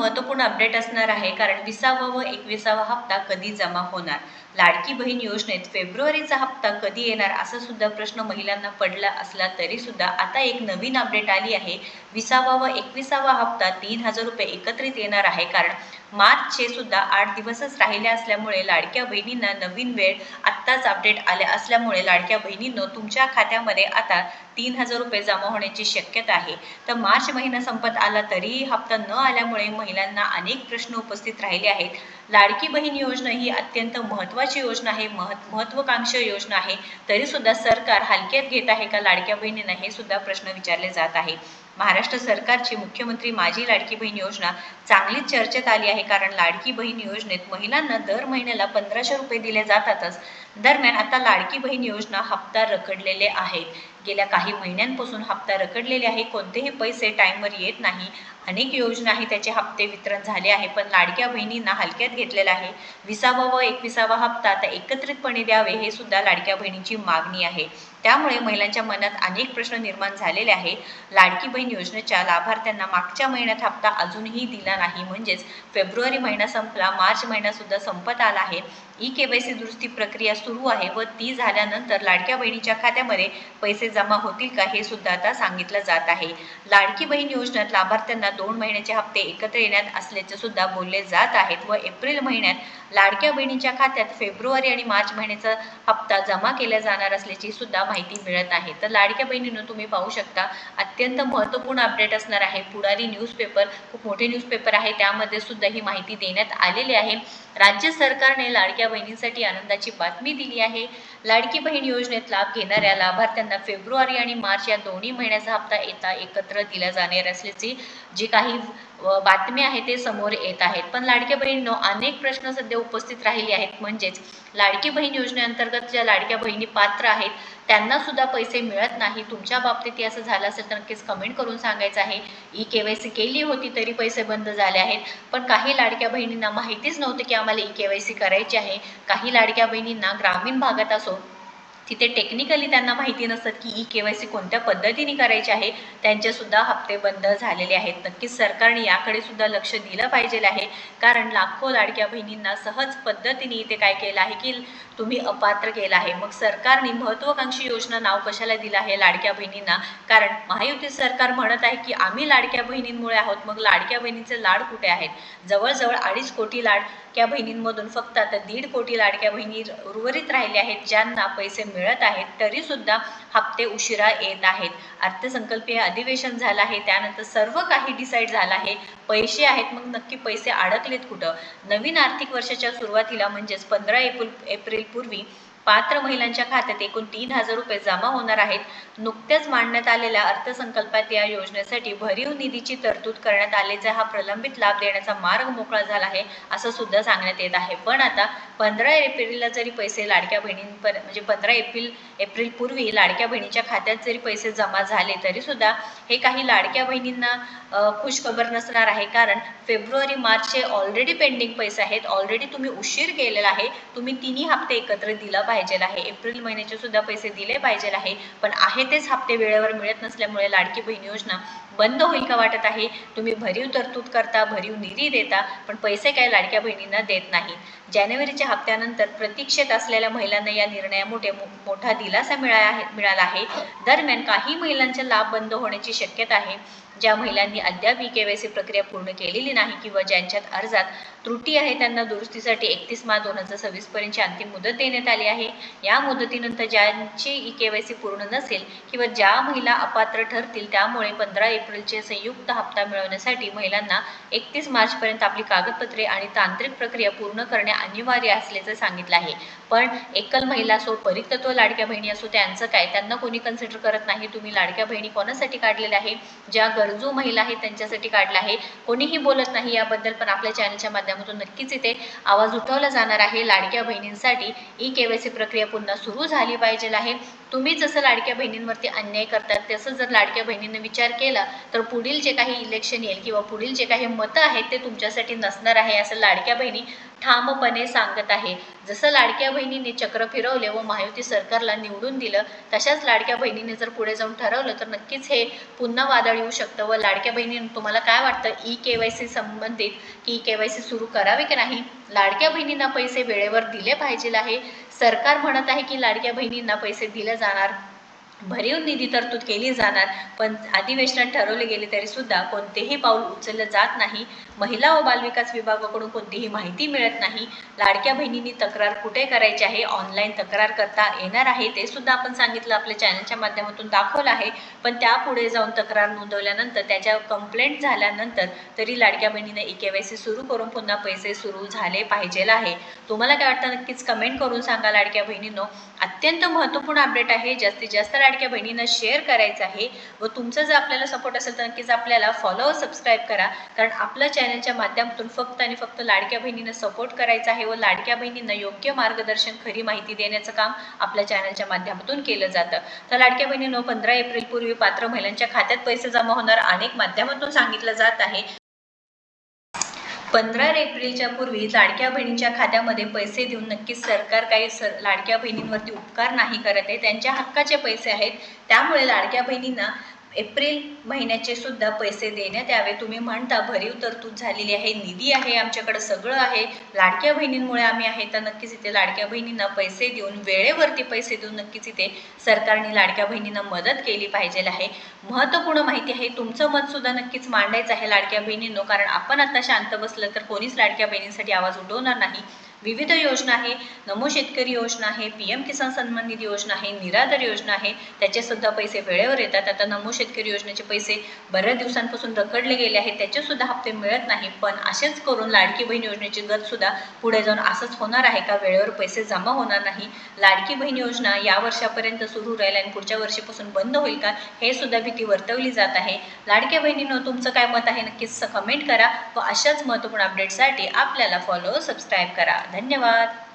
महत्त्वपूर्ण अपडेट असणार आहे, कारण 20वा व 21वा हप्ता कधी जमा होणार. लाडकी बहीण योजनेत फेब्रुवारीचा हप्ता कधी येणार असा सुद्धा प्रश्न महिलांना पडला असला तरी सुद्धा आता एक नवीन अपडेट आली आहे. 20वा व 21वा हप्ता 3000 रुपये एकत्रित येणार आहे, कारण मार्चचे सुद्धा 8 दिवसच राहिले असल्यामुळे लाडक्या बहिणींना नवीन वेळ आत्ताच अपडेट आले असल्यामुळे लाडक्या बहिणींनो तुमच्या खात्यामध्ये आता 3000 रुपये जमा होण्याची शक्यता आहे. तर मार्च महिना संपत आला तरीही हप्ता न आल्यामुळे महिलांना अनेक प्रश्न उपस्थित राहिले आहेत. लाडकी बहीण योजना ही अत्यंत महत्त्वाची योजना आहे, महत्त्वाकांक्षी योजना आहे, तरी सुद्धा सरकार हलक्यात घेत आहे का लाडक्या बहिणींना, हे सुद्धा प्रश्न विचारले जात आहे. महाराष्ट्र सरकारची मुख्यमंत्री माझी लाडकी बहीण योजना चांगलीच चर्चेत आली आहे, कारण लाडकी बहीण योजनेत महिलांना दर महिन्याला 1500 रुपये दिले जातातच. दरम्यान आता लाडकी बहीण योजना हप्ता रखडलेले आहेत. गेल्या काही महिन्यांपासून हप्ता रखडलेले आहे, कोणतेही पैसे टाईमवर येत नाही. अनेक योजना आहे त्याचे हप्ते वितरण झाले आहे, पण लाडक्या बहिणींना हलक्यात घेतलेला आहे. 20वा व 21वा हप्ता आता एकत्रितपणे द्यावे हे सुद्धा लाडक्या बहिणींची मागणी आहे. त्यामुळे महिलांच्या मनात अनेक प्रश्न निर्माण झालेले आहे. लाडकी बहीण योजनेच्या लाभार्थ्यांना मागच्या महिन्यात हप्ता अजूनही दिला नाही, म्हणजेच फेब्रुवारी महिना संपला, मार्च महिना सुद्धा संपत आला आहे. ई-केवायसी दुरुस्ती प्रक्रिया सुरू आहे व ती झाल्यानंतर लाडक्या बहिणीच्या खात्यामध्ये पैसे जमा होतील का हे सुद्धा आता सांगितलं जात आहे. लाडकी बहीण योजनेत लाभार्थ्यांना 2 महिन्याचे हप्ते एकत्र येण्यात असल्याचे सुद्धा बोलले जात आहेत व एप्रिल महिन्यात लाडक्या बहिणीच्या खात्यात फेब्रुवारी आणि मार्च महिन्याचा हप्ता जमा केला जाणार असल्याची सुद्धा माहिती मिळत आहे. तर लाडक्या बहिणींनो तुम्ही पाहू शकता, अत्यंत महत्त्वपूर्ण अपडेट असणार आहे. पुढारी न्यूजपेपर खूप मोठे न्यूजपेपर आहे, त्यामध्ये सुद्धा ही माहिती देण्यात आलेली आहे. राज्य सरकारने लाडक्या बहिणींसाठी आनंदाची बातमी दिली आहे. लाडकी बहीण योजनेत लाभ घेणाऱ्या लाभार्थ्यांना फेब्रुवारी आणि मार्च या दोन्ही महिन्याचा हप्ता एकत्र दिला जाणार असल्याची जी काही बातमी आहे ते समोर येत आहेत. पण लाडक्या बहिणींनो अनेक प्रश्न सध्या उपस्थित राहिले आहेत, म्हणजेच लाडकी बहीण योजनेअंतर्गत ज्या लाडक्या बहिणी पात्र आहेत त्यांना सुद्धा पैसे मिळत नाही. तुमच्या बाबतीत असं झालं असेल तर नक्कीच कमेंट करून सांगायचं आहे. ई-केवायसी केली होती तरी पैसे बंद झाले आहेत, पण काही लाडक्या बहिणींना माहितीच नव्हतं की आम्हाला ई-केवायसी करायची आहे. काही लाडक्या बहिणींना ग्रामीण भागात असो तिथे टेक्निकली त्यांना माहिती नसतात की ई-केवायसी कोणत्या पद्धतीने करायची आहे, त्यांचे सुद्धा हप्ते बंद झालेले आहेत. नक्कीच सरकारने याकडे सुद्धा लक्ष दिलं पाहिजे आहे, कारण लाखो लाडक्या बहिणींना सहज पद्धतीने इथे काय केलं आहे की तुम्ही अपात्र केलं आहे. मग सरकारने महत्त्वाकांक्षी योजना नाव कशाला दिलं आहे लाडक्या बहिणींना, कारण महायुती सरकार म्हणत आहे की आम्ही लाडक्या बहिणींमुळे आहोत. मग लाडक्या बहिणींचे लाड कुठे आहेत? जवळजवळ 2.5 कोटी लाडक्या बहिणींमधून फक्त आता 1.5 कोटी लाडक्या बहिणी उर्वरित राहिल्या आहेत, ज्यांना पैसे मिळत आहेत तरी सुद्धा हप्ते उशिरा येत आहेत. अर्थसंकल्पीय अधिवेशन झालं आहे, त्यानंतर सर्व काही डिसाईड झालं आहे, पैसे आहेत, मग नक्की पैसे अडकलेत कुठं? नवीन आर्थिक वर्षाच्या सुरुवातीला म्हणजेच 15 एप्रिल पूर्वी पात्र महिलांच्या खात्यात एकूण 3000 रुपये जमा होणार आहेत. नुकत्याच मांडण्यात आलेल्या अर्थसंकल्पात या योजनेसाठी भरीव निधीची तरतूद करण्यात आल्याचा हा प्रलंबित लाभ देण्याचा मार्ग मोकळा झाला आहे असं सुद्धा सांगण्यात येत आहे. पण आता 15 एप्रिलला जरी पैसे लाडक्या बहिणींपर्यंत म्हणजे 15 एप्रिल पूर्वी लाडक्या बहिणीच्या खात्यात जरी पैसे जमा झाले तरी सुद्धा हे काही लाडक्या बहिणींना खुशखबर नसणार आहे, कारण फेब्रुवारी मार्चचे ऑलरेडी पेंडिंग पैसे आहेत. ऑलरेडी तुम्ही उशीर केलेला आहे, तुम्ही तिन्ही हप्ते एकत्र दिला पाहिजे आहे. एप्रिल महिन्याचे सुद्धा पैसे दिले पाहिजे आहे, पण आहे तेच हप्ते वेळेवर मिळत नसल्यामुळे लाडकी बहीण योजना बंद होईल का वाटत आहे. तुम्ही भरीव तरतूद करता, भरीव निधी देता, पण पैसे काय लाडक्या बहिणींना देत नाही. जानेवारीच्या हप्त्यानंतर प्रतीक्षेत असलेल्या महिलांना या निर्णयामुळे मोठा दिलासा मिळाला आहे. दरम्यान काही महिलांचा लाभ बंद होण्याची शक्यता आहे. ज्या महिलांनी अद्याप ई-केवायसी प्रक्रिया पूर्ण केलेली नाही किंवा ज्यांच्यात अर्जात त्रुटी आहे त्यांना दुरुस्तीसाठी 31 मार्च 2026 पर्यंतची अंतिम मुदत देण्यात आली आहे. या मुदतीनंतर ज्यांची ई-केवायसी पूर्ण नसेल किंवा ज्या महिला अपात्र ठरतील, त्यामुळे 15 एप्रिलचे संयुक्त हप्ता मिळवण्यासाठी महिलांना 31 मार्चपर्यंत आपली कागदपत्रे आणि तांत्रिक प्रक्रिया पूर्ण करणे अनिवार्य असल्याचं सांगितलं आहे. पण एकल महिला असो, परित्यक्त्व लाडक्या बहिणी असो, त्यांचं काय, त्यांना कोणी कन्सिडर करत नाही. तुम्ही लाडक्या बहिणी कोणासाठी काढलेल्या आहे? ज्या गरजू महिला आहेत त्यांच्यासाठी काढला आहे. कोणीही बोलत नाही याबद्दल, पण आपल्या चॅनलच्या माध्यमातून नक्कीच इथे आवाज उठवला जाणार आहे. लाडक्या बहिणींसाठी ई-केवायसी प्रक्रिया पुन्हा सुरू झाली पाहिजे आहे. तुम्ही जसं लाडक्या बहिणींवरती अन्याय करतात तसं जर लाडक्या बहिणींनी विचार केला तर पुढील जे काही इलेक्शन येईल किंवा पुढील जे काही मतं आहेत ते तुमच्यासाठी नसणार आहे, असं लाडक्या बहिणी ठामपणे सांगत आहे. जसं लाडक्या बहिणीने चक्र फिरवले व महायुती सरकारला निवडून दिलं, तशाच लाडक्या बहिणीने जर पुढे जाऊन ठरवलं तर नक्कीच हे पुन्हा वादळ येऊ शकतं. व लाडक्या बहिणींनो, तुम्हाला काय वाटतं, ई-केवायसी संबंधित की ई-केवायसी सुरू करावी की नाही? लाडक्या बहिणींना पैसे वेळेवर दिले पाहिजे आहे. सरकार म्हणत आहे की लाडक्या बहिणींना पैसे दिले जाणार, भरीव निधी तरतूद केली जाणार, पण अधिवेशनात ठरवले गेले तरी सुद्धा कोणतेही पाऊल उचललं जात नाही. महिला व बालविकास विभागाकडून कोणतीही माहिती मिळत नाही. लाडक्या बहिणींनी तक्रार कुठे करायची आहे, ऑनलाईन तक्रार करता येणार आहे, ते सुद्धा आपण सांगितलं, आपल्या चॅनलच्या माध्यमातून दाखवलं आहे. पण त्यापुढे जाऊन तक्रार नोंदवल्यानंतर, त्याच्या कंप्लेंट झाल्यानंतर तरी लाडक्या बहिणीने ई-केवायसी सुरू करून पुन्हा पैसे सुरू झाले पाहिजे आहे. तुम्हाला काय वाटतं, नक्कीच कमेंट करून सांगा लाडक्या बहिणींनो. अत्यंत महत्त्वपूर्ण अपडेट आहे. जास्तीत जास्त लाडक्या बहिणींना शेअर करायचं आहे व तुमचं जर आपल्याला सपोर्ट असेल तर नक्कीच आपल्याला फॉलो व सबस्क्राईब करा, कारण आपल्या चॅनलच्या माध्यमातून फक्त आणि फक्त लाडक्या बहिणींना सपोर्ट करायचा आहे व लाडक्या बहिणींना योग्य मार्गदर्शन, खरी माहिती देण्याचं काम आपल्या चॅनलच्या माध्यमातून केलं जातं. तर लाडक्या बहिणींनो, 15 एप्रिलपूर्वी पात्र महिलांच्या खात्यात पैसे जमा होणार अनेक माध्यमातून सांगितलं जात आहे. 15 एप्रिलच्या पूर्वी लाडक्या बहिणींच्या खात्यामध्ये पैसे देऊन नक्कीच सरकार काही लाडक्या बहिणींवरती उपकार नाही करत आहे. त्यांच्या हक्काचे पैसे आहेत. त्यामुळे लाडक्या बहिणींना एप्रिल महिन्याचे सुद्धा पैसे देण्यात यावे. तुम्ही म्हणता भरीव तरतूद झालेली आहे, निधी आहे, आमच्याकडे सगळं आहे, लाडक्या बहिणींमुळे आम्ही आहे, तर नक्कीच इथे लाडक्या बहिणींना पैसे देऊन, वेळेवरती पैसे देऊन नक्कीच इथे सरकारने लाडक्या बहिणींना मदत केली पाहिजे आहे. महत्त्वपूर्ण माहिती आहे. तुमचं मत सुद्धा नक्कीच मांडायचं आहे लाडक्या बहिणींनो, कारण आपण आता शांत बसलं तर कोणीच लाडक्या बहिणींसाठी आवाज उठवणार नाही. विविध योजना आहे, नमो शेतकरी योजना आहे, PM किसान सन्मान निधी योजना आहे, निराधार योजना आहे, त्याचे सुद्धा पैसे वेळेवर येतात. आता नमो शेतकरी योजनेचे पैसे बऱ्याच दिवसांपासून रखडले गेले आहेत, त्याचे सुद्धा हप्ते मिळत नाही. पण असेच करून लाडकी बहीण योजनेची गत सुद्धा पुढे जाऊन असंच होणार आहे का, वेळेवर पैसे जमा होणार नाही? लाडकी बहीण योजना या वर्षापर्यंत सुरू राहील आणि पुढच्या वर्षीपासून बंद होईल का, हे सुद्धा भीती वर्तवली जात आहे. लाडक्या बहिणींनो, तुमचं काय मत आहे नक्कीच कमेंट करा व अशाच महत्त्वपूर्ण अपडेटसाठी आपल्याला फॉलो सबस्क्राईब करा. धन्यवाद.